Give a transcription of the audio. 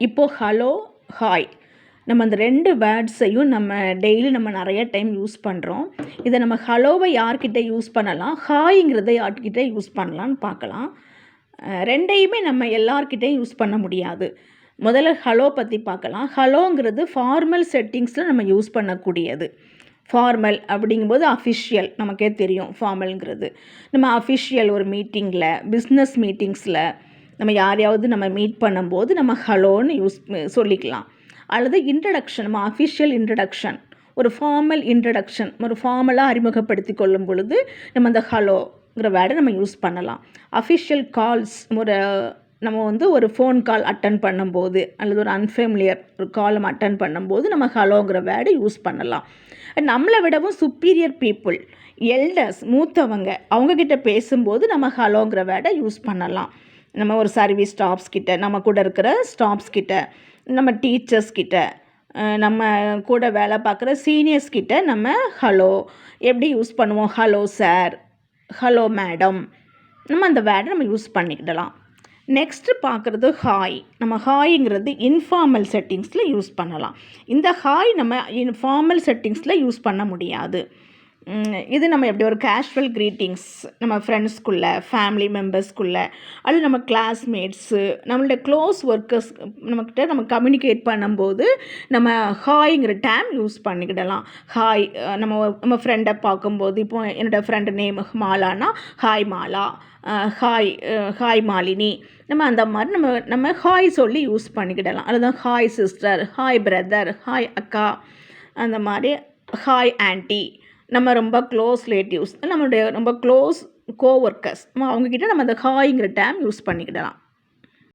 இப்போது hello, hi நம்ம அந்த 2 வேர்ட்ஸையும் நம்ம டெய்லி நம்ம நிறைய டைம் யூஸ் பண்ணுறோம். இதை நம்ம ஹலோவை யார்கிட்ட யூஸ் பண்ணலாம், ஹாய்ங்கிறத யார்கிட்ட யூஸ் பண்ணலான்னு பார்க்கலாம். 2யுமே நம்ம எல்லார்கிட்டையும் யூஸ் பண்ண முடியாது. முதல்ல ஹலோ பற்றி பார்க்கலாம். ஹலோங்கிறது ஃபார்மல் செட்டிங்ஸில் நம்ம யூஸ் பண்ணக்கூடியது. ஃபார்மல் அப்படிங்கும்போது அஃபிஷியல், நமக்கே தெரியும் ஃபார்மல்ங்கிறது. நம்ம அஃபிஷியல் ஒரு மீட்டிங்கில், பிஸ்னஸ் மீட்டிங்ஸில் நம்ம யாரையாவது நம்ம மீட் பண்ணும்போது நம்ம ஹலோன்னு சொல்லிக்கலாம். அல்லது இன்ட்ரடக்ஷன், நம்ம அஃபிஷியல் இன்ட்ரடக்ஷன், ஒரு ஃபார்மல் இன்ட்ரடக்ஷன், ஒரு ஃபார்மலாக அறிமுகப்படுத்தி கொள்ளும் பொழுது நம்ம அந்த ஹலோங்கிற வேர்டை நம்ம யூஸ் பண்ணலாம். அஃபிஷியல் கால்ஸ், ஒரு ஃபோன் கால் அட்டன் பண்ணும்போது அல்லது ஒரு அன்ஃபேமிலியர் ஒரு கால் நம்ம அட்டன் பண்ணும்போது நம்ம ஹலோங்கிற வேர்டை யூஸ் பண்ணலாம். நம்மளை விடவும் சுப்பீரியர் பீப்புள், எல்டர்ஸ், மூத்தவங்க, அவங்கக்கிட்ட பேசும்போது நம்ம ஹலோங்கிற வேர்டை யூஸ் பண்ணலாம். நம்ம ஒரு சர்வீஸ் ஸ்டாஃப்ஸ் கிட்ட, நம்ம கூட இருக்கிற ஸ்டாஃப்ஸ் கிட்ட, நம்ம டீச்சர்ஸ் கிட்ட, நம்ம கூட வேலை பார்க்குற சீனியர்ஸ் கிட்ட நம்ம ஹலோ எப்படி யூஸ் பண்ணுவோம்? ஹலோ சார், ஹலோ மேடம், நம்ம அந்த வேர்டை நம்ம யூஸ் பண்ணிக்கிடலாம். நெக்ஸ்ட்டு பார்க்குறது ஹாய். நம்ம ஹாய்ங்கிறது இன்ஃபார்மல் செட்டிங்ஸில் யூஸ் பண்ணலாம். இந்த ஹாய் நம்ம இன்ஃபார்மல் செட்டிங்ஸில் யூஸ் பண்ண முடியாது. இது நம்ம எப்படி ஒரு கேஷுவல் க்ரீட்டிங்ஸ், நம்ம ஃப்ரெண்ட்ஸ்குள்ளே, ஃபேமிலி மெம்பர்ஸ்குள்ளே, அல்லது நம்ம கிளாஸ்மேட்ஸு, நம்மளோட க்ளோஸ் ஒர்க்கர்ஸ் நம்மக்கிட்ட நம்ம கம்யூனிகேட் பண்ணும்போது நம்ம ஹாய்ங்கிற டேம் யூஸ் பண்ணிக்கிடலாம். ஹாய், நம்ம ஃப்ரெண்டை பார்க்கும்போது, இப்போ என்னோடய ஃப்ரெண்டு நேம் மாலானா ஹாய் மாலா, ஹாய் மாலினி, நம்ம அந்த மாதிரி நம்ம ஹாய் சொல்லி யூஸ் பண்ணிக்கிடலாம். அதுதான் hi sister, hi brother, hi அக்கா, அந்த மாதிரி ஹாய் ஆன்ட்டி. நம்ம ரொம்ப க்ளோஸ் ரிலேட்டிவ்ஸ், நம்மளுடைய ரொம்ப க்ளோஸ் கோவொர்க்கர்ஸ், அவங்கக்கிட்ட நம்ம அந்த ஹாய்ங்கிற டேம் யூஸ் பண்ணிக்கிடலாம்.